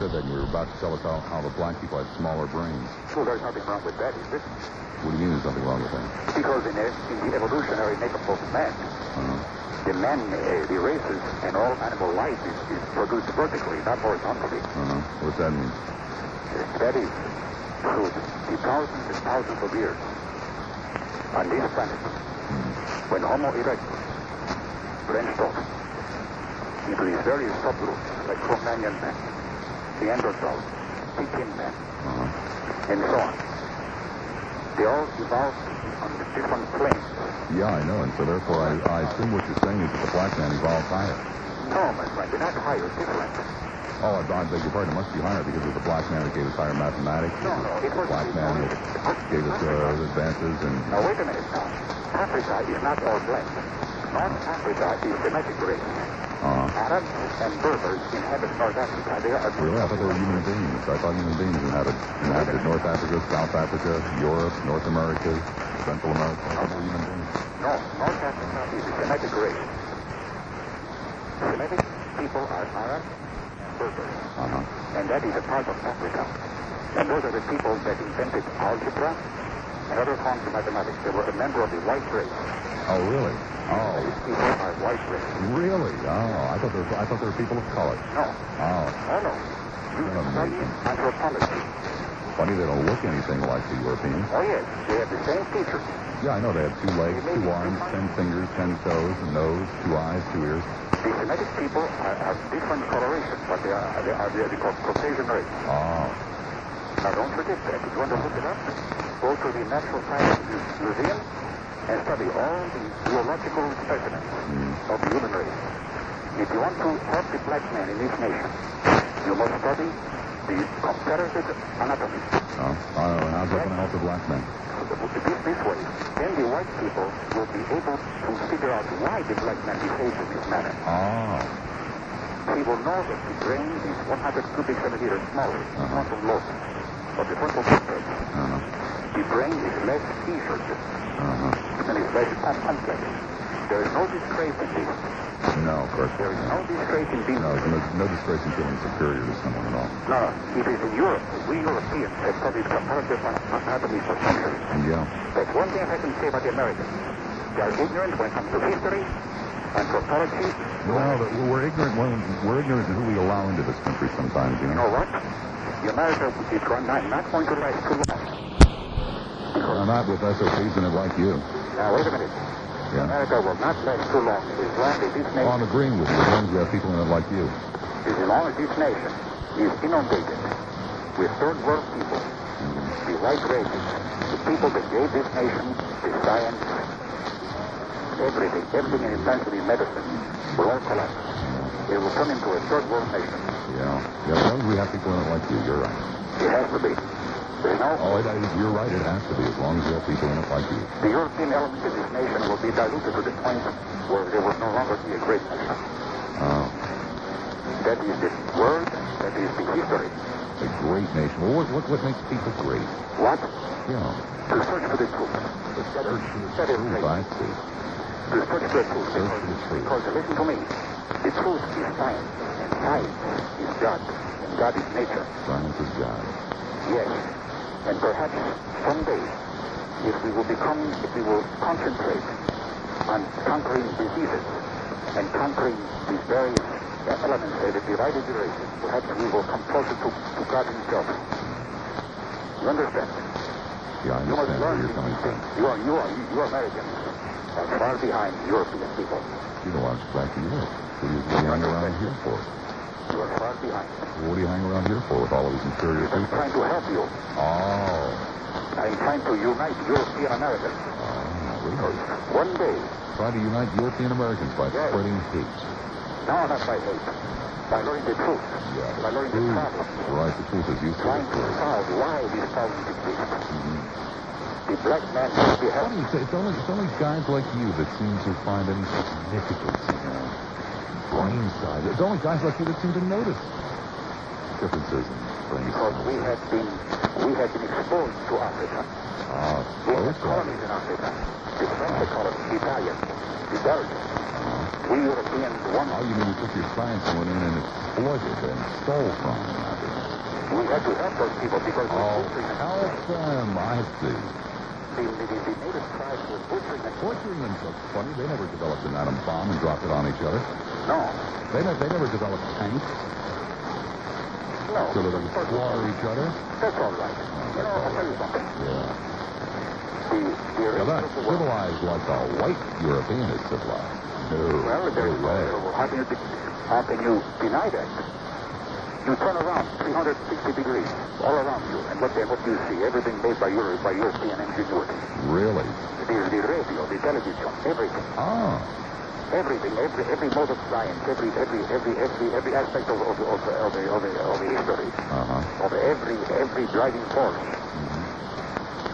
said that you were about to tell us how the black people had smaller brains. Well, there's nothing wrong with that, is there? What do you mean there's nothing wrong with that? Because in the evolutionary makeup of man, the man, the races, and all animal life is produced vertically, not horizontally. What's that mean? That is, through the thousands and thousands of years on this planet, when Homo erectus branched off into these various subgroups, like Cro-Magnon man, Neanderthal, Peking man, and so on. They all evolved on the different planes. Yeah, I know, and so therefore I assume what you're saying is that the black man evolved higher. No, my friend, they're not higher, different. Oh, I beg your pardon, it must be higher because it was the black man that gave us higher mathematics. No, it was the black man that gave us advances and... Now, wait a minute now. Africa is not all black. North Africa is Semitic race. Arabs and Berbers inhabit North Africa. They are... Really? I thought they were human beings. I thought human beings inhabited North Africa, South Africa, Europe, North America, Central America. I thought they were human beings. No, North Africa is a Semitic race. Semitic people are Arabs and Berbers. And that is a part of Africa. And those are the people that invented algebra and other forms of mathematics. They were a member of the white race. Oh, really? Oh. These people are white race. Really? Oh, I thought they were people of color. No. Oh. Oh, no. You study anthropology. Funny they don't look anything like the Europeans. Oh, yes. They have the same features. Yeah, I know. They have 2 legs, 2 arms, 10 fingers, 10 toes, a nose, 2 eyes, 2 ears. The Semitic people have different coloration, but they are called Caucasian race. Oh. Now, don't forget that. If you want to look it up, go to the Natural Science Museum and study all the geological specimens of the human race. If you want to help the black man in this nation, you must study the comparative anatomy. Oh, and how's that going to help the black man? This way, then the white people will be able to figure out why the black man behaves in this manner. Oh. He will know that the brain is 100 cubic centimeters smaller, frontal lobe, of the frontal cortex. The brain is less featured, and is less complex. There is no disgrace in this. No, of course. There is no disgrace in being... No disgrace in feeling superior to someone at all. No, it is in Europe. We Europeans have studied comparative anatomy for centuries. Yeah. That's one thing I can say about the Americans. They are ignorant when it comes to history, anthropology. Well, we're ignorant. We're ignorant in who we allow into this country sometimes, you know. You know what? The America is not going to last too long. Not with SOPs in it like you. Now, wait a minute. Yeah. America will not last too long as long as this nation... I'm agreeing with you, as long as we have people in it like you. As long as this nation is inundated with third world people, the white races, the people that gave this nation the science, everything in intensity medicine will all collapse. It will turn into a third world nation. Yeah, as long as we have people in it like you, you're right. It has to be. There's no... You're right, it has to be, as long as we have people in it like you. The European element of this nation will be diluted to the point where there will no longer be a great nation. Oh. That is the word, that is the history. A great nation. Well, what makes people great? What? Yeah. To search for the truth. To search for the truth, I see. To search for the truth. Because listen to me. The truth is science, and science is God, and God is nature. Science is God. Yes. And perhaps someday, if we will concentrate on conquering diseases and conquering these various elements that have divided the races, perhaps we will come closer to God himself. You understand? Yeah, I understand where you're coming from. You Americans are far behind European people. You don't want to go back to Europe. What do you hang around here for? You are far behind. Well, what do you hang around here for with all of these inferior people? I'm trying to help you. Oh. I'm trying to unite European Americans. Oh, really? One day... Try to unite European Americans by spreading hate. No, not by hate. By learning the truth. Yeah, by learning the problem. Right, the truth is useful. Trying to solve why these problems exist. The black man must be helped. It's only guys like you that seem to find any significance in the brain side. It's only guys like you that seem to notice differences in brain size. Because we had been exposed to Africa. We had colonies in Africa. The French colony, the Italian, the Belgian. We Europeans won. Oh, you mean you took your science and went in and exploited and stole from them? We had to help those people because Oh, help them. I see. the native tribes were butchering and Butchering them. So funny. They never developed an atom bomb and dropped it on each other. No. They never developed tanks No. so that they would slaughter each other. That's all right. You know, I'll tell you something. Yeah. The Now that's original world. civilized like a white European is civilized. No. Well, there you No way. go. How can you deny that? You turn around 360 degrees all around you, and what you see, everything made by European ingenuity. Really? The radio, the television, everything. Ah. Everything, every mode of science, every aspect of the history, Uh-huh. of every driving force.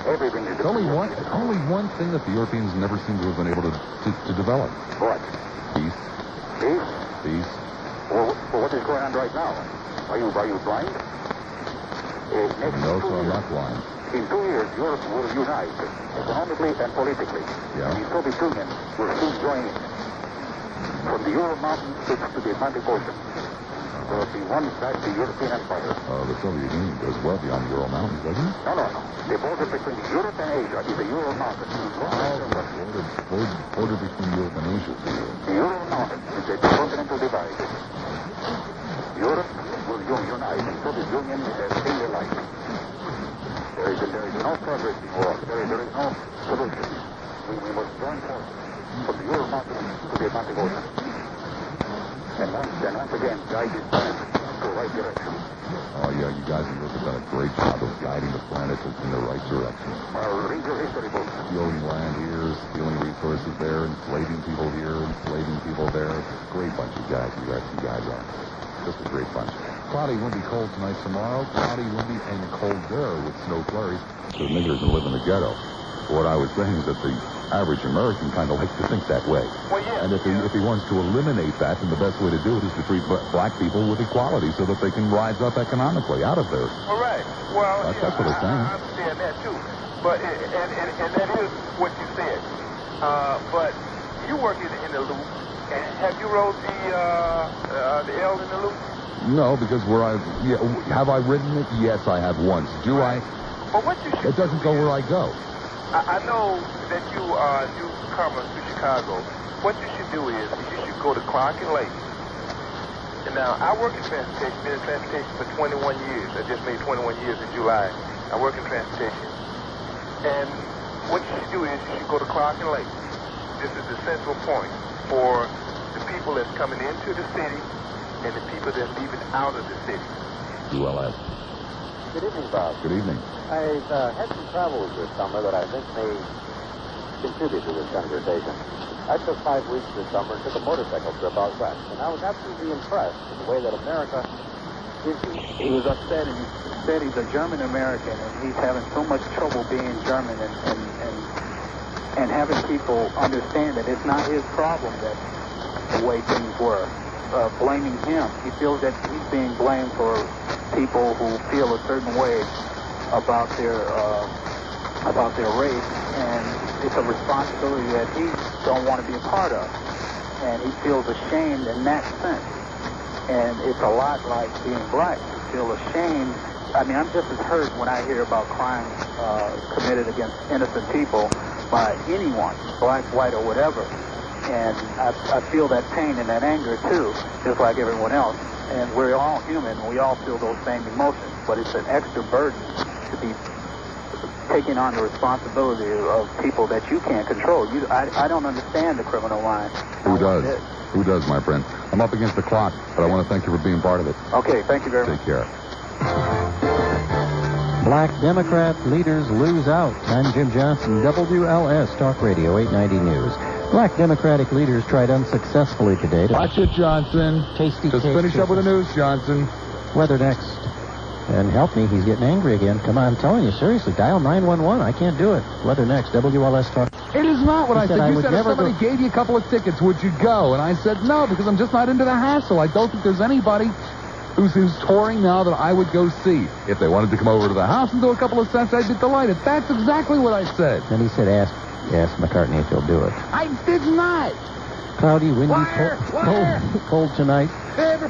Everything is It's only one thing that the Europeans never seem to have been able to develop. What? Peace. Peace? Peace. Well, what is going on right now? Are you blind? Next No, 2 so I'm years, not blind. in 2 years, Europe will unite economically and politically. Yeah. And the Soviet Union will soon join in. From the Ural Mountains to the Atlantic Ocean, there will be one vast European empire. The Soviet Union goes well beyond the Ural Mountains, doesn't it? No. The border between Europe and Asia is the Ural Mountains. Border between Europe and Asia. The Ural Mountains is a continental divide. Europe will unite, and Soviet Union in their life. There is no progress in war. There is no solution. We must join forces from the Ural Mountains to the Atlantic Ocean. And once again, guide this planet to the right direction. Oh, yeah, you guys in Europe have done a great job of guiding the planet in the right direction. Read your history books. Stealing land here, stealing resources there, enslaving people here, enslaving people there. Great bunch of guys you guys are. Just a great bunch. Cloudy, windy, cold tonight, tomorrow. Cloudy, windy, and colder with snow flurries. So the niggers can live in the ghetto. What I was saying is that the average American kind of likes to think that way. Well, yeah. And if he wants to eliminate that, then the best way to do it is to treat black people with equality so that they can rise up economically out of there. All right. Well, That's what it's saying. I understand that too. But and that is what you said. But you work in the loop. And have you rode the L in the loop? No, because have I ridden it? Yes, I have once. Do I? But what you should It doesn't go where I go. I know that you are newcomers to Chicago. What you should do is you should go to Clark and Lake. And now, I work in transportation, been in transportation for 21 years. I just made 21 years in July. I work in transportation. And what you should do is you should go to Clark and Lake. This is the central point for the people that's coming into the city and the people that's leaving out of the city. ULS. Good evening, Bob. Good evening. I've had some travels this summer that I think may contribute to this conversation. I took 5 weeks this summer and took a motorcycle trip out west, and I was absolutely impressed with the way that America is. He was upset, and he said he's a German American, and he's having so much trouble being German and having people understand that it's not his problem that the way things were. Blaming him. He feels that he's being blamed for people who feel a certain way about their race, and it's a responsibility that he don't want to be a part of, and he feels ashamed in that sense. And it's a lot like being black. You feel ashamed. I mean, I'm just as hurt when I hear about crimes committed against innocent people by anyone, black, white, or whatever. And I feel that pain and that anger, too, just like everyone else. And we're all human. We all feel those same emotions. But it's an extra burden to be taking on the responsibility of people that you can't control. I don't understand the criminal line. Who does? Who does, my friend? I'm up against the clock, but I want to thank you for being part of it. Okay, thank you very much. Take care. Black Democrat leaders lose out. I'm Jim Johnson, WLS Talk Radio 890 News. Black Democratic leaders tried unsuccessfully today to... Watch it, Johnson. Tasty Just finish up with the news, Johnson. Weather next. And help me, he's getting angry again. Come on, I'm telling you, seriously, dial 911. I can't do it. Weather next, WLS Talk. It is not what I said. You said if somebody go... gave you a couple of tickets, would you go? And I said no, because I'm just not into the hassle. I don't think there's anybody who's touring now that I would go see. If they wanted to come over to the house and do a couple of cents, I'd be delighted. That's exactly what I said. And he said, ask McCartney if he'll do it. I did not. Cloudy, windy, Wire! cold tonight. Fibber.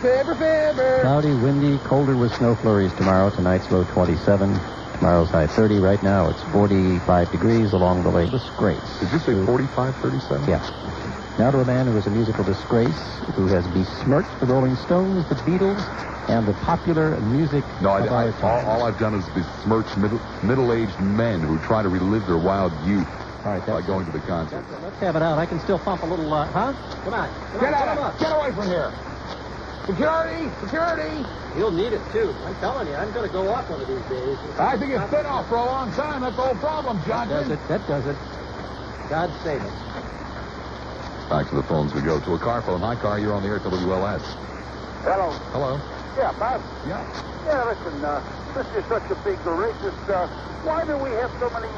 Cloudy, windy, colder with snow flurries tomorrow. Tonight's low 27. Tomorrow's high 30. Right now it's 45 degrees along the lake. Disgrace. Did you say 45, 37? Yeah. Now to a man who is a musical disgrace, who has besmirched the Rolling Stones, the Beatles, and the popular music No, of our time. all I've done is besmirch middle-aged men who try to relive their wild youth All right, by going to the concert. Let's have it out. I can still pump a little, huh? Come on. Get away from here. Security. You'll need it, too. I'm telling you, I'm going to go off one of these days. I think it's been off for a long time. That's the whole problem, Johnson. That does it. God save us. Back to the phones we go. To a car phone. Hi, car. You're on the air, WLS. Hello. Hello. Yeah, Bob. Yeah. Yeah, listen, this is such a big racist. Why do we have so many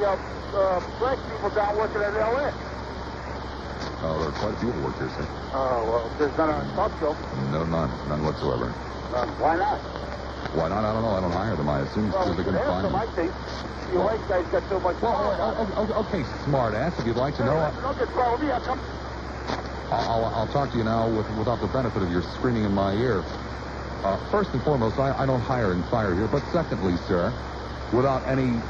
black people down working at LS? Oh, there are quite a few who work here, sir. Oh, well, there's none on talk show. No, none whatsoever. Why not? Why not? I don't know. I don't hire them. I assume Well, because they're going to find some them. I think. You white guys got so much power. Okay, smart ass. If you'd like to know, Don't get followed me. I'll come. I'll talk to you now without the benefit of your screaming in my ear. First and foremost, I don't hire and fire here. But secondly, sir, without any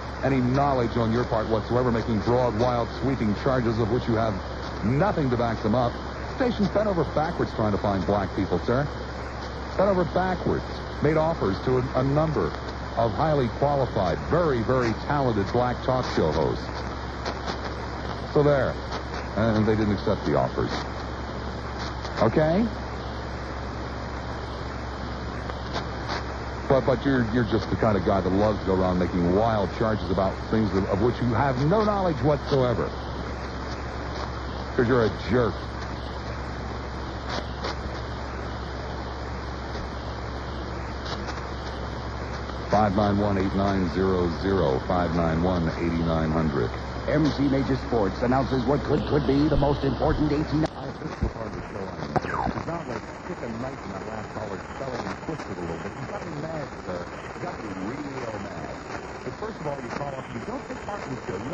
knowledge on your part whatsoever, making broad, wild, sweeping charges of which you have nothing to back them up, station's bent over backwards trying to find black people, sir. Bent over backwards. Made offers to a number of highly qualified, very, very talented black talk show hosts. So there. And they didn't accept the offers. Okay? But you're just the kind of guy that loves to go around making wild charges about things of which you have no knowledge whatsoever. Because you're a jerk. (591-8900), 591-8900. MC Major Sports announces what could be the most important 18... This is the part of the show it's not like kick a knife in that last collar, spelling and twist it a little bit. You got me mad, sir. You got me real mad. But first of all, you call up and you don't take part in the show. You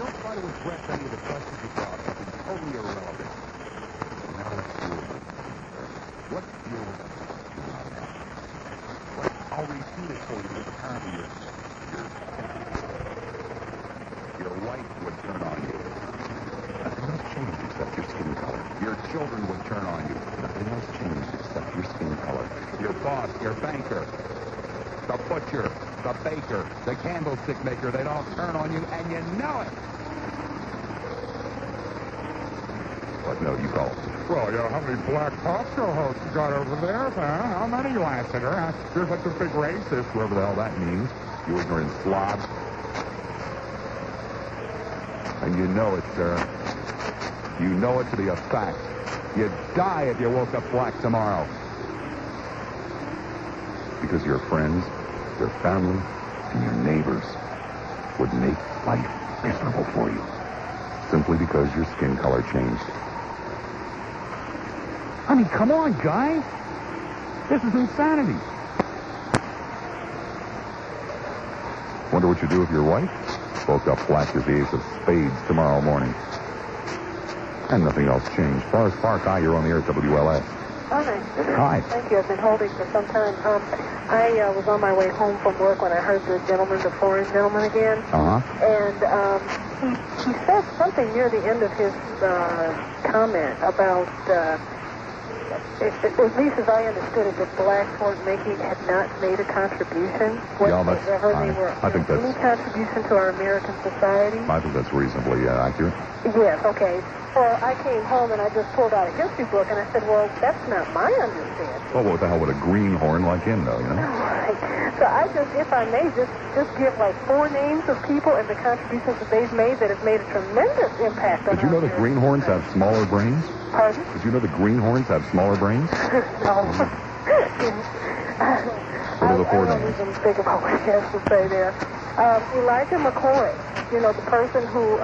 don't try to address any of the questions you brought up. It's totally irrelevant. Now let's deal with it. Let's deal with it. I'll repeat it for you because apparently your wife would turn on you. Nothing else changed except your skin color. Your children would turn on you. Nothing else changed except your skin color. Your boss, your banker, the butcher, the baker, the candlestick maker, they'd all turn on you, and you know it. What? No, you call. Well, how many black talk show hosts you got over there, man? How many, Lassiter? You're such a big racist. Whoever the hell that means. You ignorant slob. And you know it, sir. You know it to be a fact. You'd die if you woke up black tomorrow. Because your friends, your family, and your neighbors would make life miserable for you. Simply because your skin color changed. I mean, come on, guys. This is insanity. Wonder what you do if your wife woke up black as the ace of spades tomorrow morning. And nothing else changed. Forest Park, hi, you're on the air at WLS. Hi. Hi. Thank you. I've been holding for some time. I was on my way home from work when I heard the foreign gentleman again. Uh-huh. And he said something near the end of his comment about, at least as I understood it, that blacks had not made a contribution whatsoever. I think that's... Any contribution to our American society. I think that's reasonably accurate. Yes, okay. Well, I came home and I just pulled out a history book and I said, well, that's not my understanding. Well, what the hell would a greenhorn like him know, you know? Right. So I just, if I may, just give like 4 names of people and the contributions that they've made that have made a tremendous impact on Did you know that greenhorns have smaller brains? Pardon? Did you know that greenhorns have smaller brains? No. What are the 4 names? I don't even think about what he has to say there. Elijah McCoy, the person who...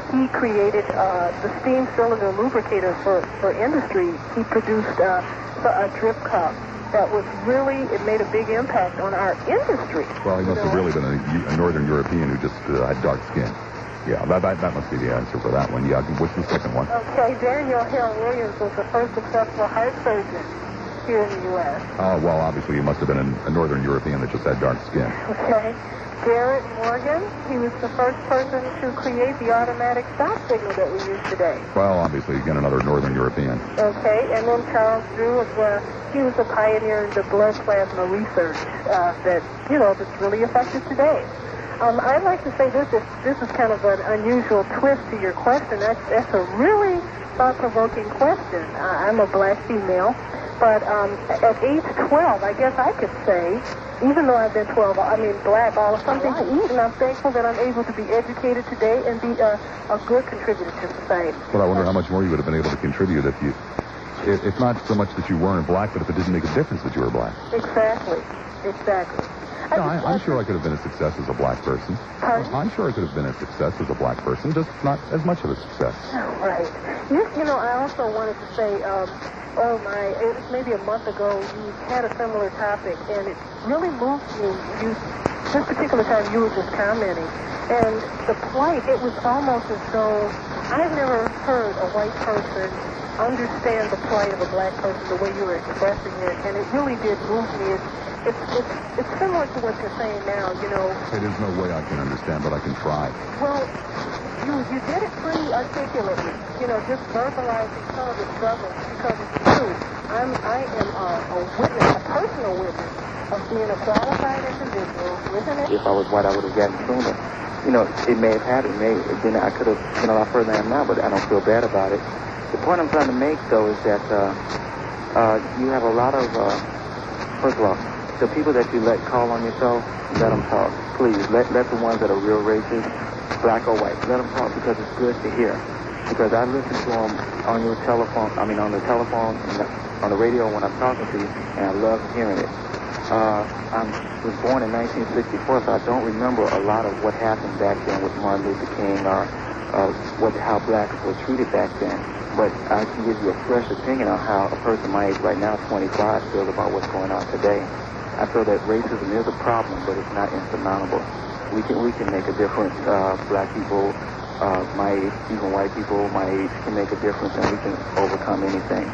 he created the steam cylinder lubricator for industry. He produced a drip cup that was really, it made a big impact on our industry. Well, he must have really been a Northern European who just had dark skin. Yeah, that must be the answer for that one. Yeah, what's the second one? Okay, Daniel Hill Williams was the first successful heart surgeon here in the U.S. Oh, well, obviously he must have been a Northern European that just had dark skin. Okay. Garrett Morgan, he was the first person to create the automatic stop signal that we use today. Well, obviously, again, another Northern European. Okay, and then Charles Drew, he was a pioneer in the blood plasma research that's really effective today. I'd like to say this is kind of an unusual twist to your question. That's a really thought-provoking question. I'm a black female, but at age 12, I guess I could say, even though I've been black, all of something to eat, and I'm thankful that I'm able to be educated today and be a good contributor to society. Well, I wonder how much more you would have been able to contribute if not so much that you weren't black, but if it didn't make a difference that you were black. Exactly. No, I'm sure I could have been a success as a black person. Pardon? I'm sure I could have been a success as a black person, just not as much of a success. Right. I also wanted to say, it was maybe a month ago, you had a similar topic, and it really moved me. This particular time, you were just commenting. And the plight, it was almost as though I've never heard a white person understand the plight of a black person the way you were expressing it, and it really did move me. It's similar to what you're saying now, Hey, there's no way I can understand, but I can try. Well, you did it pretty articulately, just verbalizing some of the struggles, because it's true. I am a witness, a personal witness of being a qualified individual with an... If I was white, I would have gotten sooner. It may have happened. Then I could have been a lot further than I am now, but I don't feel bad about it. The point I'm trying to make, though, is that you have a lot of, first of all, the people that you let call on yourself, let them talk. Please, let the ones that are real racist, black or white, let them talk, because it's good to hear. Because I listen to them on your telephone, on the telephone, on the radio when I'm talking to you, and I love hearing it. I was born in 1964, so I don't remember a lot of what happened back then with Martin Luther King or how blacks were treated back then. But I can give you a fresh opinion on how a person my age right now, 25, feels about what's going on today. I feel that racism is a problem, but it's not insurmountable. We can make a difference. Black people, my age, even white people my age, can make a difference, and we can overcome anything.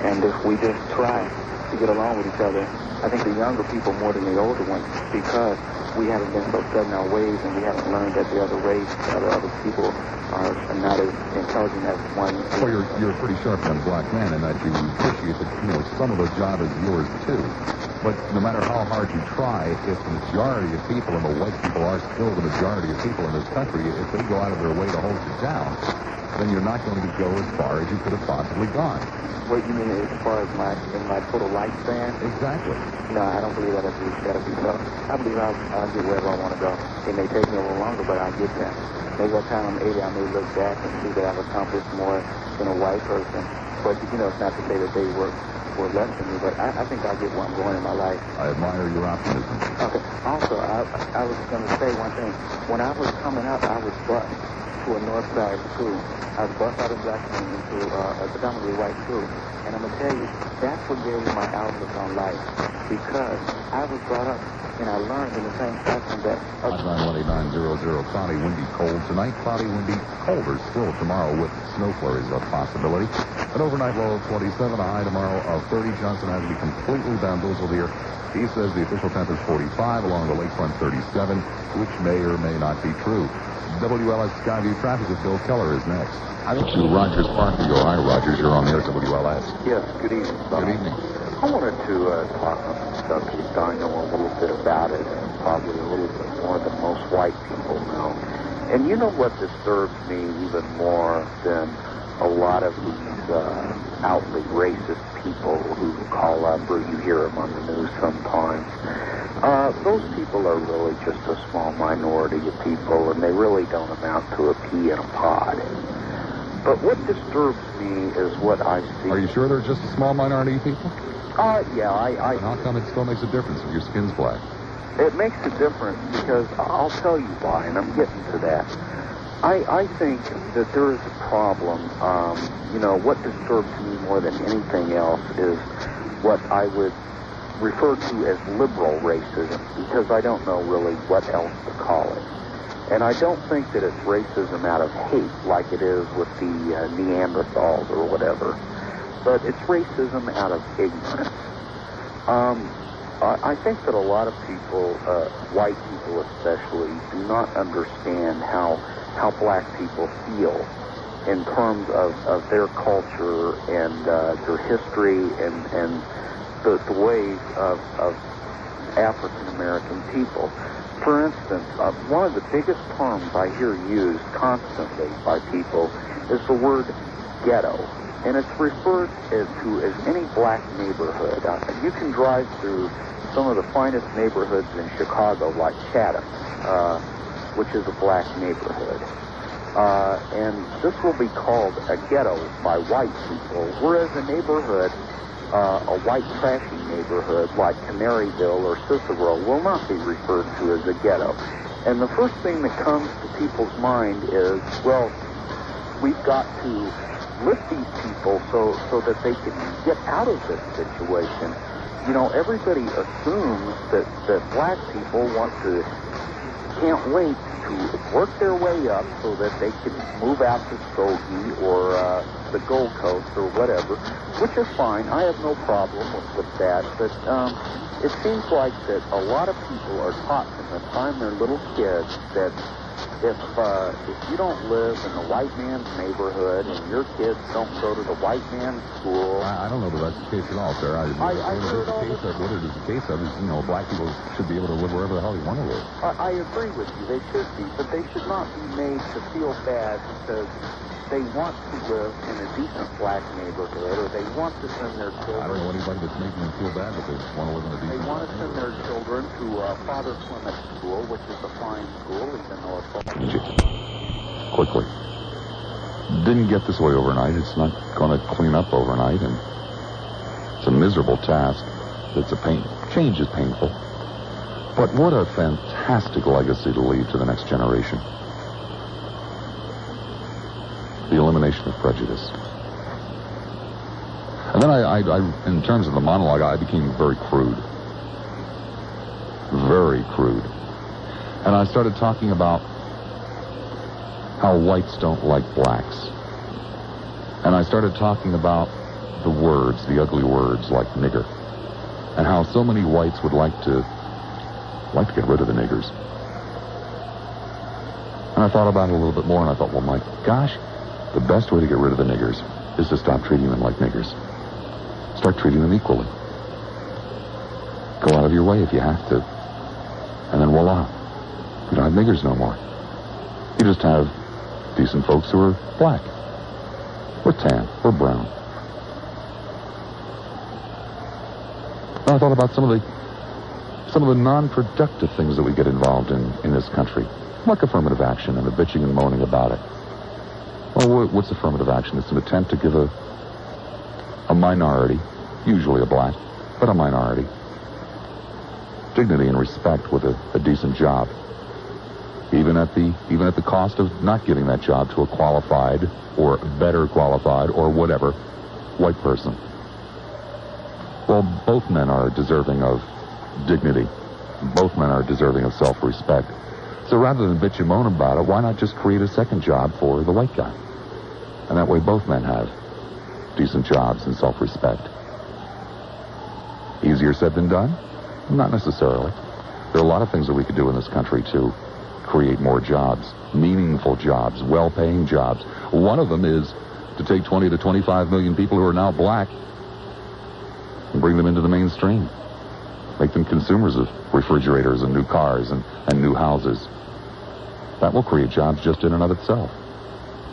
And if we just try to get along with each other, I think the younger people more than the older ones, because we haven't been so set in our ways, and we haven't learned that the other race, other people are not as intelligent as one. Well, you're a pretty sharp-young black man, and that you appreciate that some of the job is yours too. But no matter how hard you try, if the majority of people, and the white people are still the majority of people in this country, if they go out of their way to hold you down, then you're not going to go as far as you could have possibly gone. What you mean as far as my total lifespan? Exactly. No, I don't believe that'll be so. I believe I'll get wherever I want to go. It may take me a little longer, but I'll get there. Maybe by the time I'm 80, I may look back and see that I've accomplished more than a white person. But, it's not to say that they were less than me, but I think I'll get where I'm going in my life. I admire your optimism. Okay. Also, I was going to say one thing. When I was coming up, I was bused to a north side school. I was bused out of black community into a predominantly white school. And I'm going to tell you, that's what gave me my outlook on life. Because I was brought up and I learned in the same classroom that... 918-900, cloudy, windy, cold tonight. Cloudy, windy, colder still tomorrow with snow flurries a possibility. An overnight low of 27, a high tomorrow of 30. Johnson has to be completely bamboozled here. He says the official temp is 45, along the lakefront 37, which may or may not be true. WLS Skyview traffic with Bill Keller is next. To Rogers Park, you go. Hi, Rogers. You're on the air at WLS. Yes, good evening, Bob. Good evening. I wanted to talk on the subject. I know a little bit about it, and probably a little bit more than most white people know. And you know what disturbs me even more than a lot of these outly racist people who call up, or you hear them on the news sometimes. Those people are really just a small minority of people, and they really don't amount to a pea in a pod. But what disturbs me is what I see. Are you sure they're just a small minority of people? Yeah, And how come it still makes a difference if your skin's black? It makes a difference because I'll tell you why, and I'm getting to that. I think that there is a problem. What disturbs me more than anything else is what I would refer to as liberal racism, because I don't know really what else to call it. And I don't think that it's racism out of hate like it is with the Neanderthals or whatever, but it's racism out of ignorance. I think that a lot of people, white people especially, do not understand how black people feel in terms of their culture and their history and the ways of African American people. For instance, one of the biggest terms I hear used constantly by people is the word ghetto. And it's referred to as any black neighborhood. You can drive through some of the finest neighborhoods in Chicago, like Chatham, which is a black neighborhood. And this will be called a ghetto by white people, whereas a neighborhood, a white trashy neighborhood like Canaryville or Cicero will not be referred to as a ghetto. And the first thing that comes to people's mind is, well, we've got to lift these people so that they can get out of this situation. You know, everybody assumes that black people can't wait to work their way up so that they can move out to Skokie or the Gold Coast or whatever, which is fine. I have no problem with that. But it seems like that a lot of people are taught from the time they're little kids that if you don't live in the white man's neighborhood and your kids don't go to the white man's school... I don't know that that's the case at all, sir. What it is the case of is, you know, black people should be able to live wherever the hell they want to live. I agree with you. They should be, but they should not be made to feel bad because they want to live in a decent black neighborhood or they want to send their children... I don't know anybody that's making them feel bad, but they want to live in a decent... They want to send their children to Father Clement School, which is a fine school, even though it's... Quickly. Didn't get this way overnight. It's not going to clean up overnight, and it's a miserable task. Change is painful. But what a fantastic legacy to leave to the next generation. The elimination of prejudice. And then I in terms of the monologue, I became very crude. Very crude. And I started talking about how whites don't like blacks. And I started talking about the words, the ugly words like nigger, and how so many whites would like to get rid of the niggers. And I thought about it a little bit more, and I thought, well, my gosh, the best way to get rid of the niggers is to stop treating them like niggers. Start treating them equally. Go out of your way if you have to. And then voila. You don't have niggers no more. You just have decent folks who are black, or tan, or brown. And I thought about some of the non-productive things that we get involved in this country, like affirmative action and the bitching and moaning about it. Well, what's affirmative action? It's an attempt to give a minority, usually a black, but a minority, dignity and respect with a decent job. Even at the cost of not giving that job to a qualified or better qualified or whatever white person. Well, both men are deserving of dignity. Both men are deserving of self-respect. So rather than bitch and moan about it, why not just create a second job for the white guy? And that way both men have decent jobs and self-respect. Easier said than done? Not necessarily. There are a lot of things that we could do in this country to create more jobs, meaningful jobs, well-paying jobs. One of them is to take 20 to 25 million people who are now black and bring them into the mainstream. Make them consumers of refrigerators and new cars and new houses. That will create jobs just in and of itself.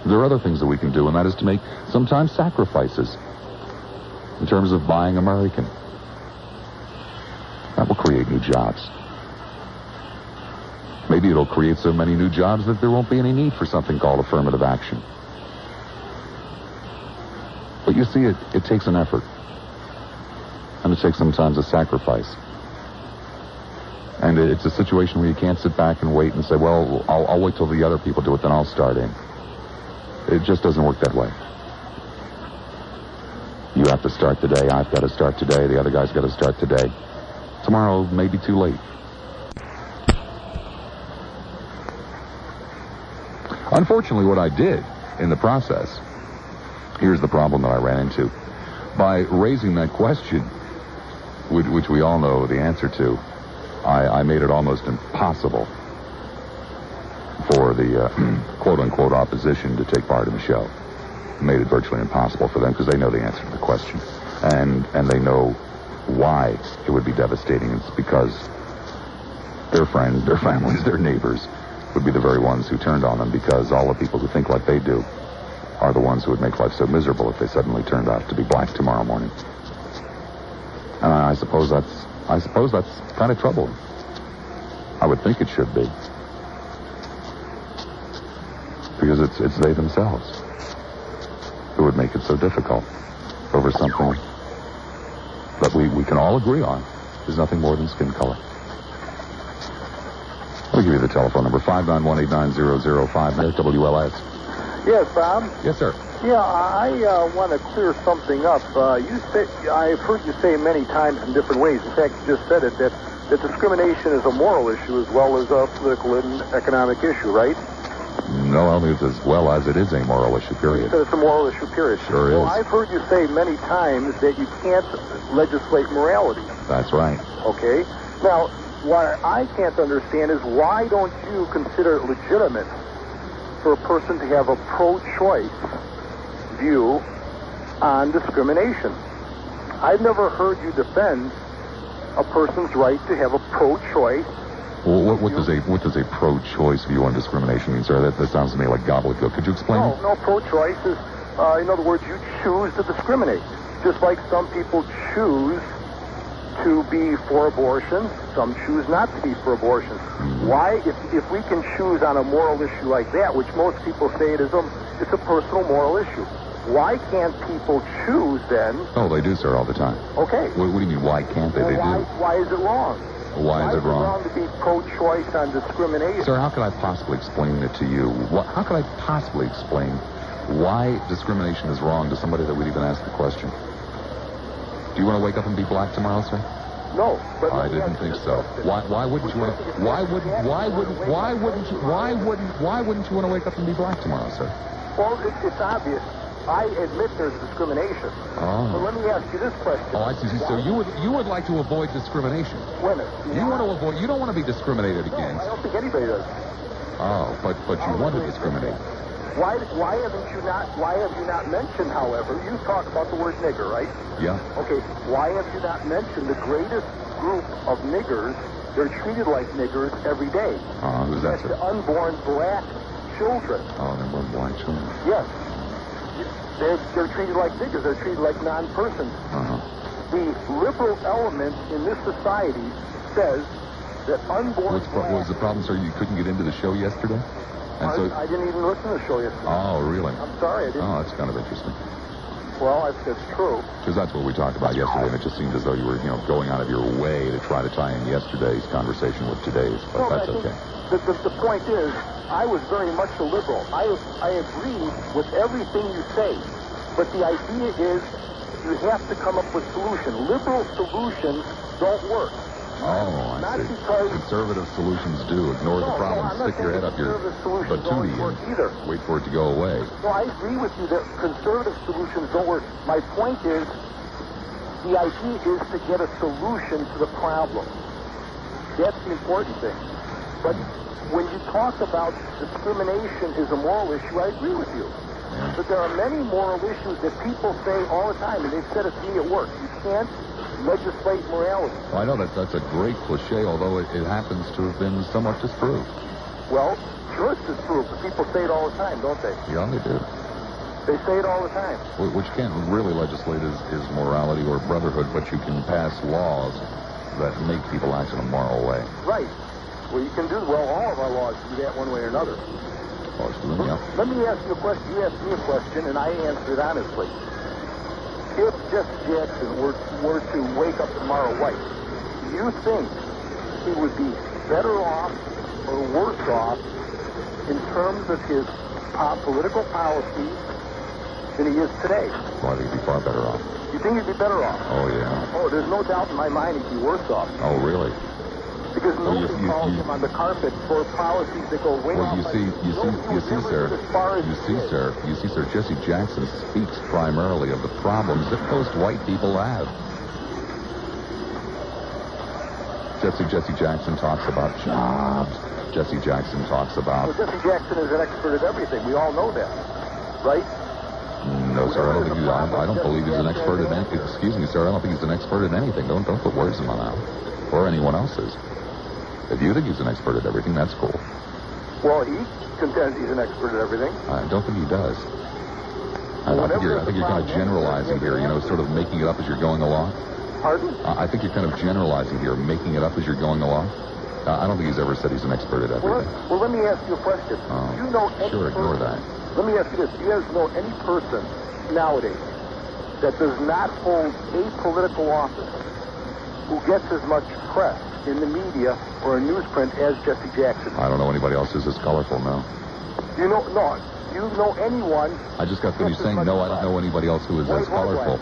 There are other things that we can do, and that is to make sometimes sacrifices in terms of buying American. That will create new jobs. Maybe it'll create so many new jobs that there won't be any need for something called affirmative action. But you see, it takes an effort. And it takes sometimes a sacrifice. And it's a situation where you can't sit back and wait and say, well, I'll wait till the other people do it, then I'll start in. It just doesn't work that way. You have to start today. I've got to start today. The other guy's got to start today. Tomorrow may be too late. Unfortunately, what I did in the process, here's the problem that I ran into. By raising that question, which we all know the answer to, I made it almost impossible for the quote-unquote opposition to take part in the show. Made it virtually impossible for them because they know the answer to the question. And they know why it would be devastating. It's because their friends, their families, their neighbors would be the very ones who turned on them, because all the people who think like they do are the ones who would make life so miserable if they suddenly turned out to be black tomorrow morning. And I suppose that's kind of troubling. I would think it should be. Because it's they themselves who would make it so difficult over something that we can all agree on is nothing more than skin color. I'll give you the telephone number, 591-890-05, WLS. Yes, Bob? Yes, sir. Yeah, I want to clear something up. I've heard you say many times in different ways, in fact, you just said it, that discrimination is a moral issue as well as a political and economic issue, right? No, I mean, it's as well as it is a moral issue, period. You said it's a moral issue, period. Sure is. Well, I've heard you say many times that you can't legislate morality. That's right. Okay. Now, what I can't understand is why don't you consider it legitimate for a person to have a pro-choice view on discrimination? I've never heard you defend a person's right to have a pro-choice. Well, what does a pro-choice view on discrimination mean, sir? That sounds to me like gobbledygook. Could you explain? No, pro-choice is, in other words, you choose to discriminate. Just like some people choose to be for abortion, some choose not to be for abortion. Mm-hmm. Why, if we can choose on a moral issue like that, which most people say it's a personal moral issue, why can't people choose then? Oh, they do, sir, all the time. Okay. What do you mean, why can't they? Well, They do. Why is it wrong? Why is it wrong? Why is it wrong to be pro-choice on discrimination? Sir, how could I possibly explain it to you? How could I possibly explain why discrimination is wrong to somebody that would even ask the question? Do you want to wake up and be black tomorrow, sir? No, but I didn't think so. Why wouldn't you want to? Why wouldn't you want to wake up and be black tomorrow, sir? Well, it's obvious. I admit there's discrimination. Oh. But let me ask you this question. Oh, I see. So you would like to avoid discrimination? Wait a minute. You don't want to be discriminated against. No, I don't think anybody does. Oh, but you want to discriminate. Why have you not mentioned, however, you talk about the word nigger, right? Yeah. Okay, why have you not mentioned the greatest group of niggers? They're treated like niggers every day. Who's that, That's sir? the unborn black children. Oh, they're born black children. Yes. They're treated like niggers. They're treated like non-persons. Uh-huh. The liberal element in this society says that unborn What was the problem, sir? You couldn't get into the show yesterday? And so, I didn't even listen to the show yesterday. oh, really? I'm sorry, I didn't. Oh, that's kind of interesting. Well, that's true. Because that's what we talked about yesterday, and it just seemed as though you were, going out of your way to try to tie in yesterday's conversation with today's, but that's okay. The point is, I was very much a liberal. I agree with everything you say, but the idea is you have to come up with solutions. Liberal solutions don't work. Oh, I Not see. because... Conservative solutions do. Ignore the problem, stick your head up your patootie and wait for it to go away. No, I agree with you that conservative solutions don't work. My point is, the idea is to get a solution to the problem. That's the important thing. But when you talk about discrimination is a moral issue, I agree with you. Yeah. But there are many moral issues that people say all the time, and they've said it to me at work. You can't legislate morality. Well, I know that's a great cliche, although it happens to have been somewhat disproved. Well, sure it's disproved, but people say it all the time, don't they? Yeah, they do. They say it all the time. What you can't really legislate is morality or brotherhood, but you can pass laws that make people act in a moral way. Right. Well, you can do, all of our laws do that one way or another. Most of them, yeah. Let me ask you a question. You asked me a question, and I answered honestly. If Jesse Jackson were to wake up tomorrow white, do you think he would be better off or worse off in terms of his political policy than he is today? Well, I think he'd be far better off. You think he'd be better off? Oh, yeah. Oh, there's no doubt in my mind he'd be worse off. Oh, really? Because nobody calls him on the carpet for policies that go way off. You see, sir, Jesse Jackson speaks primarily of the problems that most white people have. Jesse Jackson talks about jobs. Jesse Jackson talks about... Well, Jesse Jackson is an expert at everything. We all know that, right? No, sir, I don't believe he's an expert at anything. Excuse me, sir, I don't think he's an expert at anything. Don't put words in my mouth. Or anyone else's. If you think he's an expert at everything, that's cool. Well, he contends he's an expert at everything. I don't think he does. I think you're kind of generalizing here, sort of making it up as you're going along. Pardon? I think you're kind of generalizing here, making it up as you're going along. I don't think he's ever said he's an expert at everything. Well, let me ask you a question. Oh, do you know any sure, ignore person, that. Let me ask you this. Do you guys know any person nowadays that does not hold a political office who gets as much press in the media or in newsprint as Jesse Jackson? I don't know anybody else who's as colorful, no. Do you know anyone... I just got finished saying, no, I don't know anybody else who is as colorful.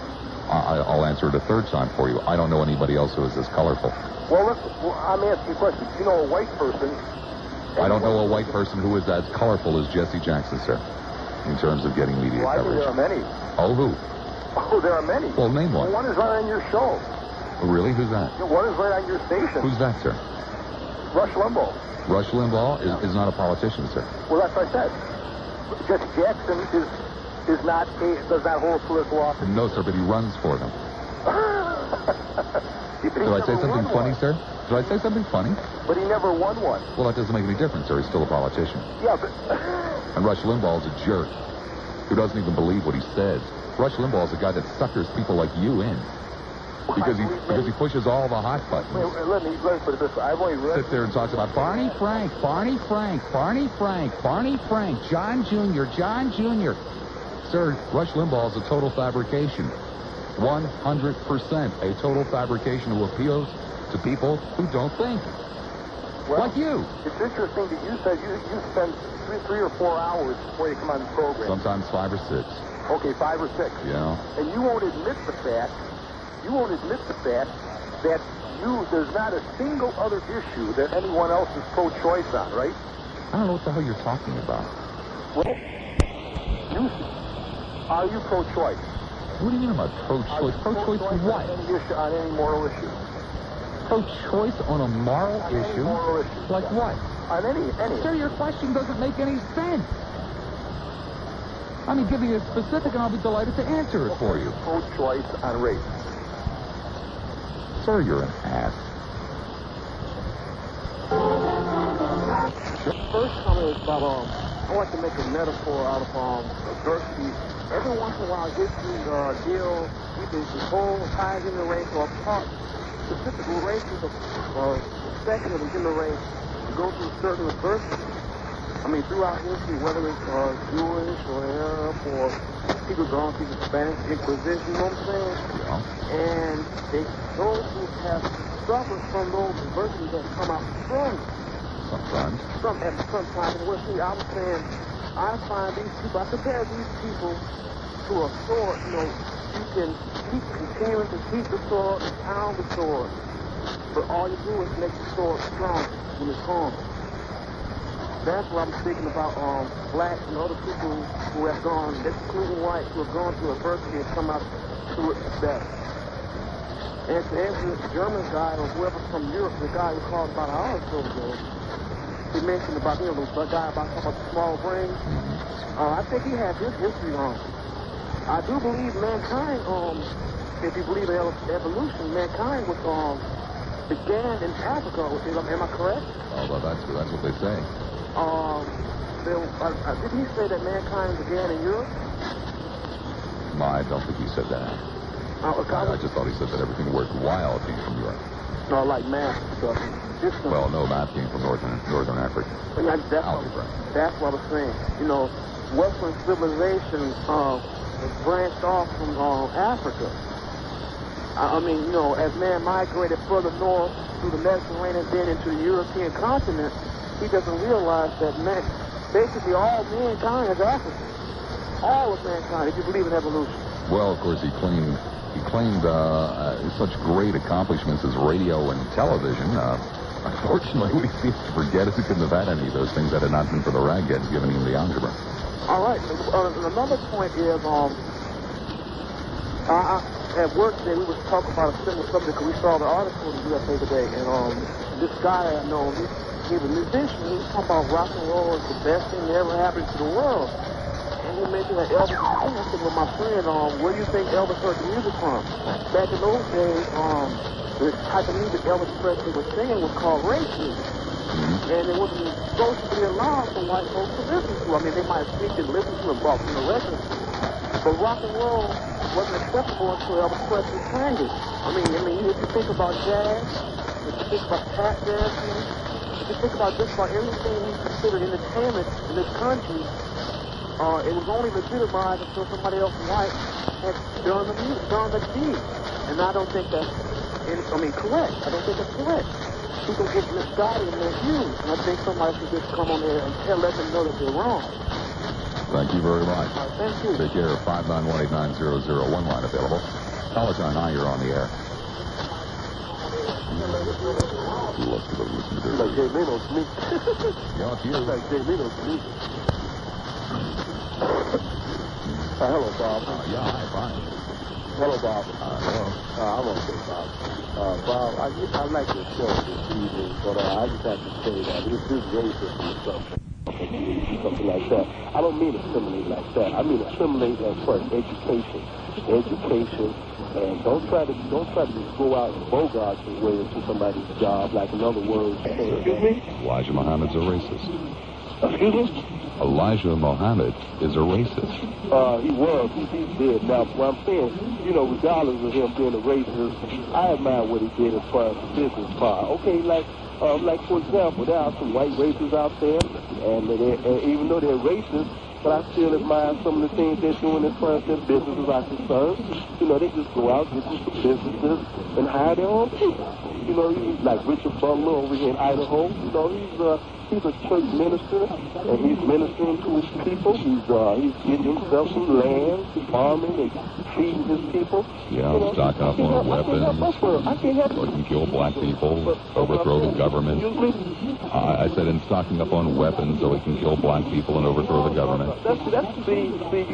I'll answer it a third time for you. I don't know anybody else who is as colorful. Well, I'm asking you a question. Do you know a white person... I don't know a white person who is as colorful as Jesse Jackson, sir, in terms of getting media coverage. There are many. Oh, who? Oh, there are many. Well, name one. One is right on your show. Really? Who's that? One is right on your station. Who's that, sir? Rush Limbaugh. Rush Limbaugh is not a politician, sir. Well, that's what I said. Jesse Jackson does not hold a political office. No, sir, but he runs for them. Did I say something funny, sir? Did I say something funny? But he never won one. Well, that doesn't make any difference, sir. He's still a politician. Yeah, but... And Rush Limbaugh is a jerk who doesn't even believe what he says. Rush Limbaugh is a guy that suckers people like you in. Because he pushes all the hot buttons. Let me put it this way. I've only read... Sits there and talks about Barney Frank, John Jr. Sir, Rush Limbaugh is a total fabrication. 100% a total fabrication who appeals to people who don't think. Well, like you. It's interesting that you said you spend 3 or 4 hours before you come on the program. Sometimes 5 or 6. Okay, 5 or 6. Yeah. And you won't admit the fact that there's not a single other issue that anyone else is pro-choice on, right? I don't know what the hell you're talking about. Well, are you pro-choice? What do you mean about pro-choice? Pro-choice what? On any moral issue. Pro-choice on a moral issue? Moral issue. Like what? On any. Sir, your question doesn't make any sense. I mean, give me a specific and I'll be delighted to answer it for you. Pro-choice on race. Sir, you're an ass. First comment is about, I want to make a metaphor out of adversity. Every once in a while, history deal with the whole entire human race or part, specific races of section of the human race go through certain adversity. I mean, throughout history, whether it's Jewish or Arab or people going through the Spanish Inquisition, you know what I'm saying? Yeah. And those who have suffered from those adversities have come out strong. Sometimes. Sometimes. And well, see, I was saying, I find these people, I compare these people to a sword. You know, you can keep continuing to keep the sword and pound the sword, but all you do is make the sword strong when it's harmed. That's what I'm speaking about, blacks and other people who have gone, including whites, who have gone through adversity and come out through it better. And to answer this German guy or whoever from Europe, the guy who called about an hour or so ago, he mentioned about, the guy about the small brain. I think he had his history wrong. I do believe mankind, if you believe in evolution, mankind was began in Africa. Am I correct? Oh, well, that's what they say. Did he say that mankind began in Europe? No, I don't think he said that. I just thought he said that everything worthwhile came from Europe. No, like math stuff. Well, no, math came from Northern Africa. Algebra. That's what I was saying. You know, Western civilization branched off from Africa. I mean, you know, as man migrated further north through the Mediterranean, then into the European continent, he doesn't realize that basically all mankind is African. All of mankind, if you believe in evolution. Well, of course, he claimed such great accomplishments as radio and television. Unfortunately, we seem to forget he couldn't have had any of those things had it not been for the rag getting given him the algebra. All right. Another point is, at work today, we was talking about a similar subject because we saw the article in the USA Today, and this guy I know, he's a musician. He was talking about rock and roll is the best thing that ever happened to the world. And he mentioned that Elvis. I said, well, my friend, where do you think Elvis heard the music from? Back in those days, the type of music Elvis Presley was singing was called race music. And it wasn't supposed to be allowed for white folks to listen to. I mean, they might sneak and listen to it from the records. But rock and roll wasn't acceptable until Elvis Presley sang it. I mean, if you think about jazz, if you think about tap dancing, if you think about just about everything we considered entertainment in this country, it was only legitimized until somebody else white had done the deed. And I don't think that's, correct. I don't think it's correct. People get misguided in their views, and I think somebody should just come on there and let them know that they're wrong. Thank you very much. Thank you. Take care. 591-8900, one line available. Caller John, now you're on the air. Love to listen to this. Like Jay Leno to me. Yeah, it's you. Like Jay Leno to me. Hello, Bob. Yeah, hi, fine. Hello, Bob. Hello. I'm okay, Bob. Bob, I like your show this evening, but I just have to say that this is racist and stuff. Something like that. I don't mean assimilate like that. I mean assimilate as far as education, and don't try to just go out and bogart your way into somebody's job. Like in other words, excuse me. Elijah Muhammad's a racist. Excuse me. Elijah Muhammad is a racist. He was. He's dead now. What I'm saying, regardless of him being a racist, I admire what he did as far as the business part. Okay, like for example, there are some white racists out there, and even though they're racist, but I still admire some of the things they're doing as far as their businesses are concerned. They just go out, get some businesses, and hire their own people. Like Richard Butler over here in Idaho. He's a church minister, and he's ministering to his people. He's getting himself some land, farming, and feeding his people. Yeah, stock up on weapons. Or can kill black people, overthrow the government. I said in stocking up on weapons so it can kill black people and overthrow the government. You're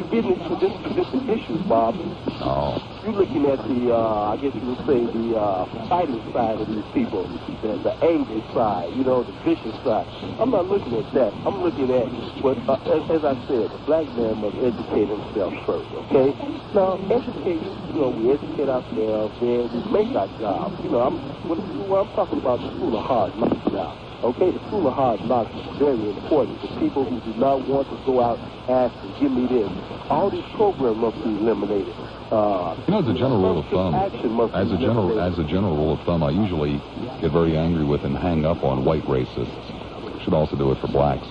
getting into different issues, Bob. Oh. You're looking at I guess you would say, the fighting side of these people, the angry side, the vicious side. I'm not looking at that. I'm looking at what, as I said, the black man must educate himself first, okay? Now, education, we educate ourselves, and we make our job. I'm talking about the school of hard knocks now. Okay, the school of hard knocks is very important for people who do not want to go out asking, give me this. All these programs must be eliminated. As a general rule of thumb, as a general rule of thumb, I usually get very angry with and hang up on white racists. Should also do it for blacks.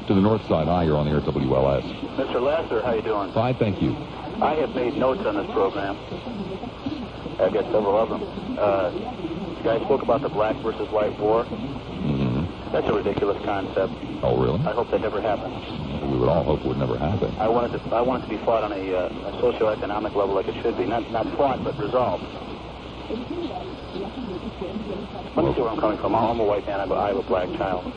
To the north side, hi, you're on the air at WLS. Mr. Lassiter, how you doing? Fine, thank you. I have made notes on this program. I've got several of them. You guys spoke about the black versus white war. Mm-hmm. That's a ridiculous concept. Oh, really? I hope that never happens. We would all hope it would never hapen. I want it to be fought on a socioeconomic level like it should be. Not fought, but resolved. Let me see where I'm coming from. I'm a white man. I have a black child.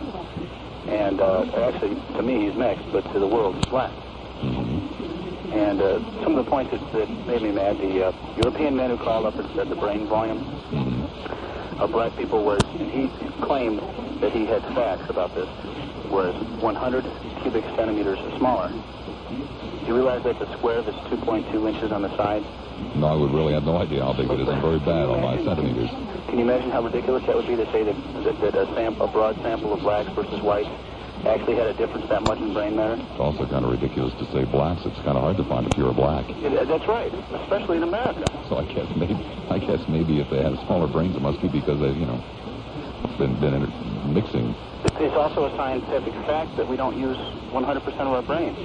And actually, to me, he's mixed, but to the world, he's black. Mm-hmm. And some of the points that made me mad, the European man who called up and said the brain volume of black people was, and he claimed that he had facts about this, was 100 cubic centimeters smaller. Do you realize that the square that's 2.2 inches on the side? No, I would really have no idea how big it is. I'm very bad on my centimeters. Can you imagine how ridiculous that would be to say that a broad sample of blacks versus whites actually had a difference that much in brain matter? It's also kind of ridiculous to say blacks. It's kind of hard to find a pure black. That's right, especially in America. So I guess maybe if they have smaller brains, it must be because they've, been mixing. It's also a scientific fact that we don't use 100% of our brains.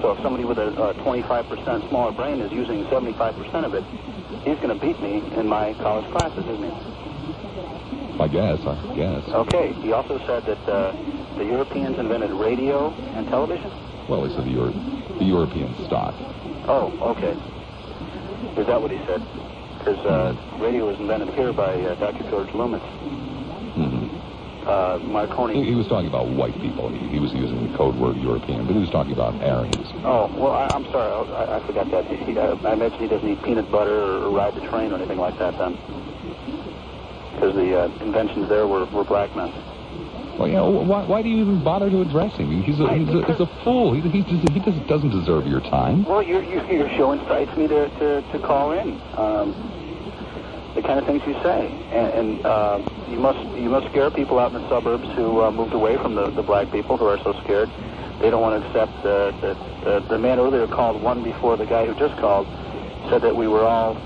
So if somebody with a 25% smaller brain is using 75% of it, he's going to beat me in my college classes, isn't he? I guess. Okay. He also said that the Europeans invented radio and television? Well, he said the European stock. Oh, okay. Is that what he said? Because radio was invented here by Dr. George Loomis. Mm-hmm. Marconi... He was talking about white people. He was using the code word European, but he was talking about Aryans. Oh, well, I'm sorry. I forgot that. I imagine he doesn't eat peanut butter or ride the train or anything like that then. Because the inventions there were black men. Well, yeah, why do you even bother to address him? He's a fool. He doesn't deserve your time. Well, your show incites me to call in. The kind of things you say, and you must scare people out in the suburbs who moved away from the black people who are so scared. They don't want to accept the man earlier called, one before the guy who just called, said that we were all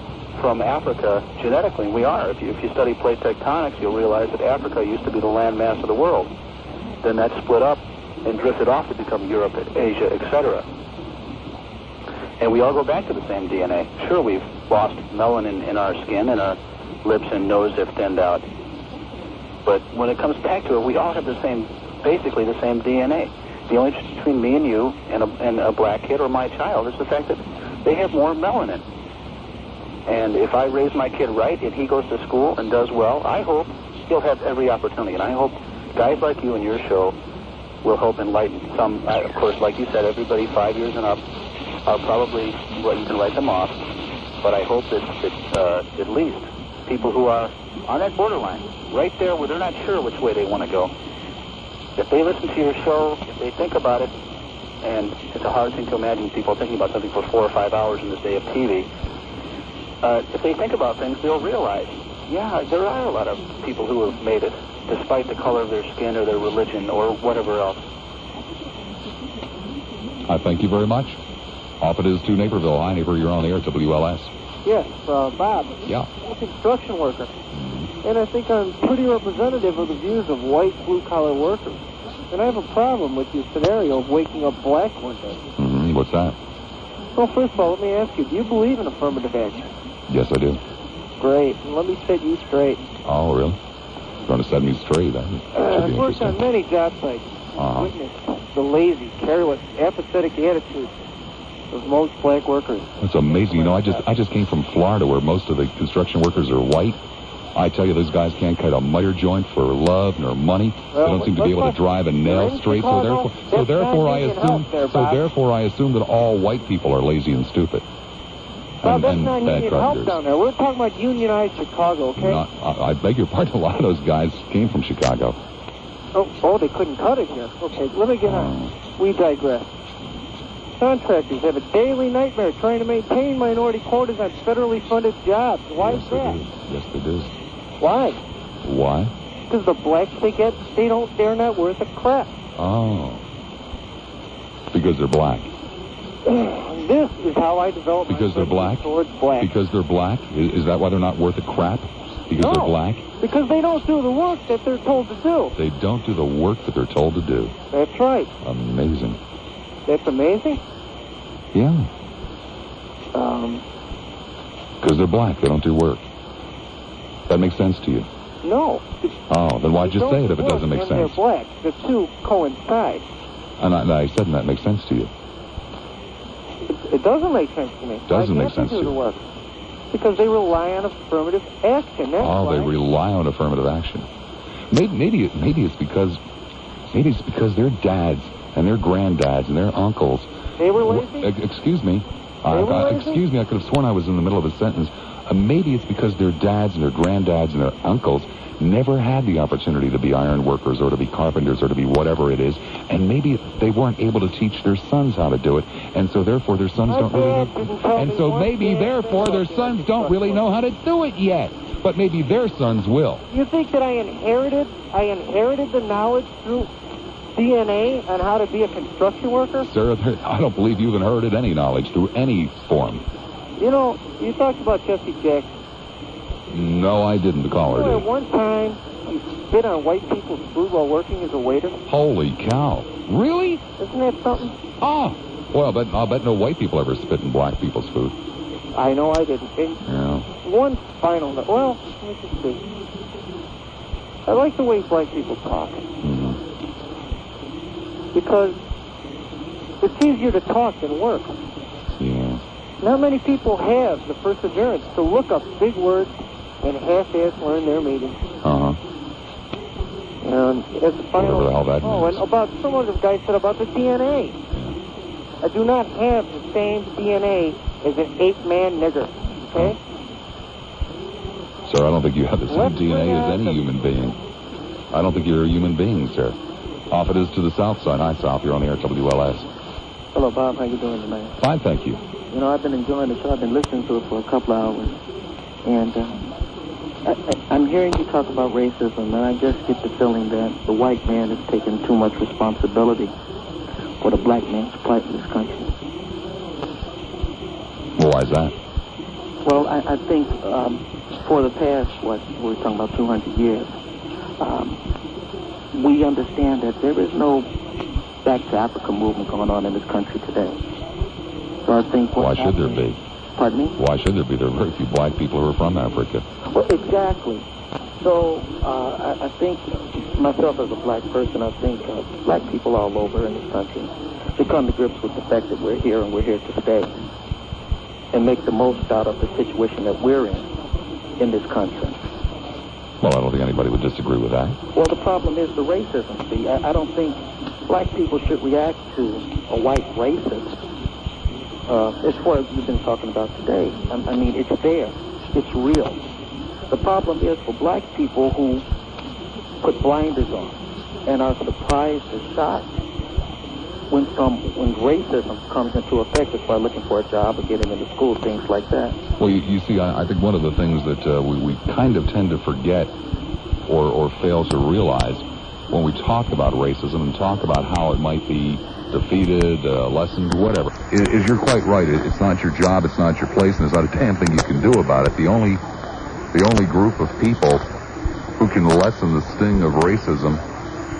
from Africa genetically. We are. If you study plate tectonics, you'll realize that Africa used to be the landmass of the world. Then that split up and drifted off to become Europe, Asia, etc. And we all go back to the same DNA. Sure, we've lost melanin in our skin and our lips and nose have thinned out. But when it comes back to it, we all have basically the same DNA. The only difference between me and you and a black kid or my child is the fact that they have more melanin. And if I raise my kid right and he goes to school and does well, I hope he'll have every opportunity. And I hope guys like you and your show will help enlighten some. Of course, like you said, everybody 5 years and up are probably, well, you can write them off. But I hope that at least people who are on that borderline, right there where they're not sure which way they want to go, if they listen to your show, if they think about it, and it's a hard thing to imagine people thinking about something for 4 or 5 hours in this day of TV, if they think about things, they'll realize, yeah, there are a lot of people who have made it, despite the color of their skin or their religion or whatever else. I thank you very much. Off it is to Naperville. Hi, neighbor, you're on the air, WLS. Yes, Bob. Yeah. I'm a construction worker. Mm-hmm. And I think I'm pretty representative of the views of white, blue-collar workers. And I have a problem with your scenario of waking up black one day. Mm-hmm. What's that? Well, first of all, let me ask you, do you believe in affirmative action? Yes, I do. Great. And let me set you straight. Oh, really? You're going to set me straight. I've worked on many job sites. Witnessed the lazy, careless, apathetic attitude of most black workers. That's amazing. You know, I just came from Florida, where most of the construction workers are white. I tell you, those guys can't cut a miter joint for love nor money. They don't seem to be able to drive a nail straight. So therefore, I assume that all white people are lazy and stupid. Well, that's not union help down there. We're talking about unionized Chicago, okay? I beg your pardon. A lot of those guys came from Chicago. Oh, they couldn't cut it here. Okay, let me get on. We digress. Contractors have a daily nightmare trying to maintain minority quotas on federally funded jobs. Why is that? Yes, they do. Why? Why? Because the blacks they get, they're not worth a crap. Oh. Because they're black. This is how I develop because they're black? Towards black. Because they're black? Is that why they're not worth a crap? Because they're black? Because they don't do the work that they're told to do. They don't do the work that they're told to do. That's right. Amazing. That's amazing? Yeah. Because they're black. They don't do work. That makes sense to you? No. Oh, then why'd you say it if it doesn't make sense? They're black. The two coincide. And I said that makes sense to you. It doesn't make sense to me. Doesn't make sense to you. The work? Because they rely on affirmative action. That's why. They rely on affirmative action. Maybe it's because their dads and their granddads and their uncles. They were lazy? Excuse me. Excuse me, I could have sworn I was in the middle of a sentence. Maybe it's because their dads and their granddads and their uncles never had the opportunity to be iron workers or to be carpenters or to be whatever it is. And maybe they weren't able to teach their sons how to do it. And so therefore their sons don't really... And so maybe therefore their sons don't really know how to do it yet. But maybe their sons will. You think that I inherited the knowledge through DNA on how to be a construction worker? Sir, I don't believe you've inherited any knowledge through any form. You know, you talked about Jesse Jackson. No, I didn't. The caller did. At one time, he spit on white people's food while working as a waiter. Holy cow. Really? Isn't that something? Oh. Well, I'll bet no white people ever spit in black people's food. I know I didn't. Yeah. One final note. Well, let me just see. I like the way black people talk. Mm-hmm. Because it's easier to talk than work. Yeah. Not many people have the perseverance to look up big words and half-ass learn their meaning. Uh-huh. And it's final. Whatever the hell that means. And about someone, the guy said about the DNA. I do not have the same DNA as an ape-man nigger. Okay? Sir, I don't think you have the same DNA as any human being. I don't think you're a human being, sir. Off it is to the south side. Hi, South. You're on the air, WLS. Hello, Bob. How you doing tonight? Fine, thank you. You know, I've been enjoying the show. I've been listening to it for a couple of hours. And I'm hearing you talk about racism, and I just get the feeling that the white man is taking too much responsibility for the black man's plight in this country. Well, why is that? Well, I think for the past, we're talking about 200 years, we understand that there is no back to Africa movement going on in this country today. So I think... Why should there be? Pardon me? Why should there be? There are very few black people who are from Africa. Well, exactly. So I think, myself as a black person, I think black people all over in this country should come to grips with the fact that we're here and we're here to stay and make the most out of the situation that we're in this country. Well, I don't think anybody would disagree with that. Well, the problem is the racism. See, I don't think black people should react to a white racist. As far as we've been talking about today, I mean, it's there. It's real. The problem is for black people who put blinders on and are surprised and shocked when racism comes into effect as far as looking for a job or getting into school, things like that. Well, you see, I think one of the things that we kind of tend to forget or fail to realize when we talk about racism and talk about how it might be defeated, lessened, whatever, is you're quite right. It's not your job, it's not your place, and there's not a damn thing you can do about it. The only group of people who can lessen the sting of racism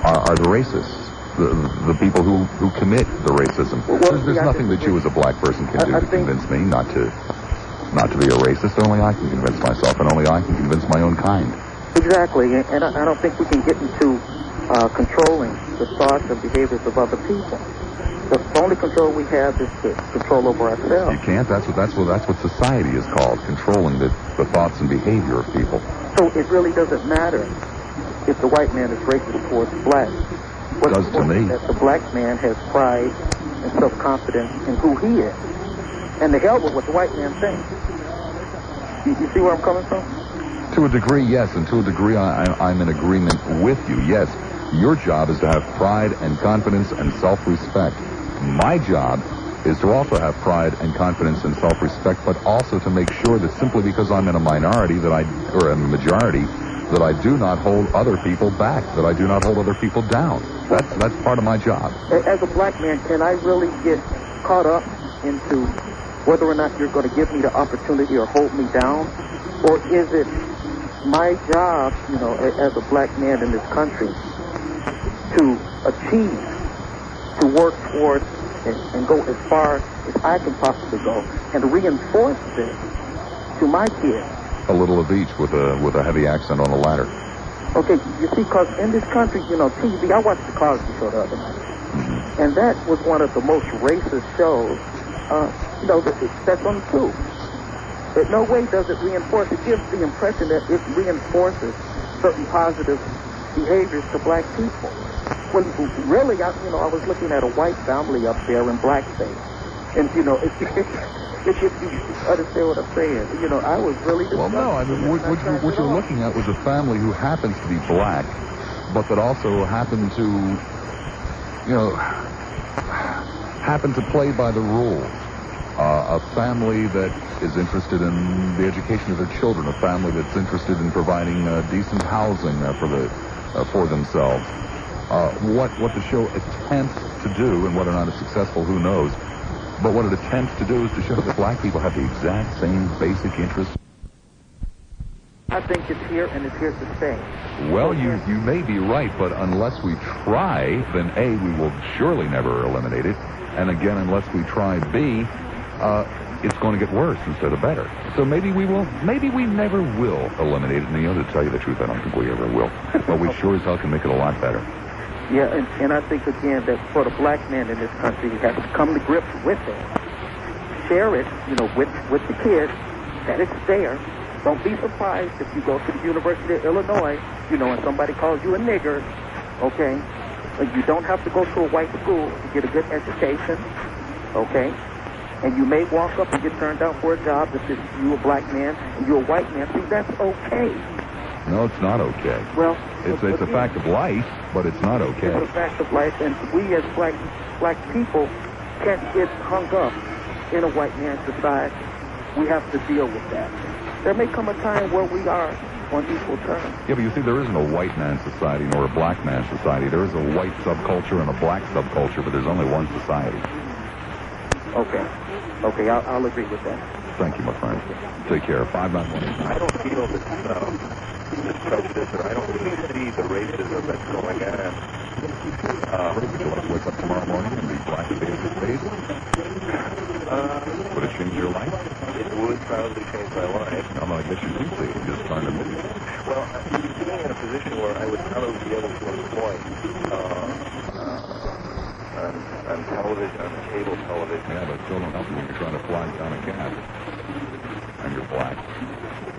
are the racists. The people who commit the racism. There's nothing that you as a black person can do to convince me not to be a racist. Only I can convince myself, and only I can convince my own kind. Exactly, and I don't think we can get into controlling the thoughts and behaviors of other people. The only control we have is to control over ourselves. You can't. That's what society is called, controlling the thoughts and behavior of people. So it really doesn't matter if the white man is racist towards the black. It does to me. That the black man has pride and self-confidence in who he is. And the hell with what the white man thinks. You see where I'm coming from? To a degree, yes, and to a degree, I'm in agreement with you. Yes, your job is to have pride and confidence and self-respect. My job is to also have pride and confidence and self-respect, but also to make sure that simply because I'm in a minority or a majority, that I do not hold other people back, that I do not hold other people down. That's part of my job. As a black man, can I really get caught up into whether or not you're going to give me the opportunity or hold me down? Or is it my job, as a black man in this country, to achieve, to work towards, and go as far as I can possibly go, and reinforce this to my kids? A little of each with a heavy accent on the latter. Okay, you see, because in this country, TV, I watched the Cosby Show the other night, and that was one of the most racist shows, that's on the tube. In no way does it reinforce. It gives the impression that it reinforces certain positive behaviors to black people. When really, I was looking at a white family up there in blackface. And, if you understand what I'm saying, I was really disgusted. Well, no, I mean, what you're looking at was a family who happens to be black, but that also happened to play by the rules. A family that is interested in the education of their children, a family that's interested in providing decent housing for themselves. What the show attempts to do, and whether or not it's successful, who knows, but what it attempts to do is to show that black people have the exact same basic interests. I think it's here, and it's here to stay. Well, you may be right, but unless we try, then A, we will surely never eliminate it, and again, unless we try B, it's going to get worse instead of better. So maybe we never will eliminate it. And to tell you the truth, I don't think we ever will. But we sure as hell can make it a lot better. Yeah, and I think, again, that for the black man in this country, he has to come to grips with it. Share it, with the kids, that it's there. Don't be surprised if you go to the University of Illinois, and somebody calls you a nigger, okay? But you don't have to go to a white school to get a good education, okay? And you may walk up and get turned down for a job if you're a black man and you're a white man. See, that's okay. No, it's not okay. Well, it's a fact of life, but it's not okay. It's a fact of life, and we as black people can't get hung up in a white man's society. We have to deal with that. There may come a time where we are on equal terms. Yeah, but you see, there isn't a white man's society nor a black man's society. There is a white subculture and a black subculture, but there's only one society. Okay. Okay, I'll agree with that. Thank you, my friend. Take care. 591. I don't feel this prejudice, or I don't really see the racism that's going on. Would you like to wake up tomorrow morning and be black at the end of the day? Would it change your life? It would probably change my life. No, I guess you do see it. Just trying to move. Well, being in a position where I would probably be able to employ on television, on cable television. Yeah, but still don't help you when you're trying to flag down a cat and you're black.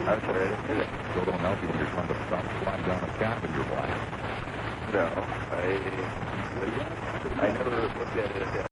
I'm sorry, I didn't hear it. Still don't help you when you're trying to flag down a cat and you're black. No, I never looked at it as that.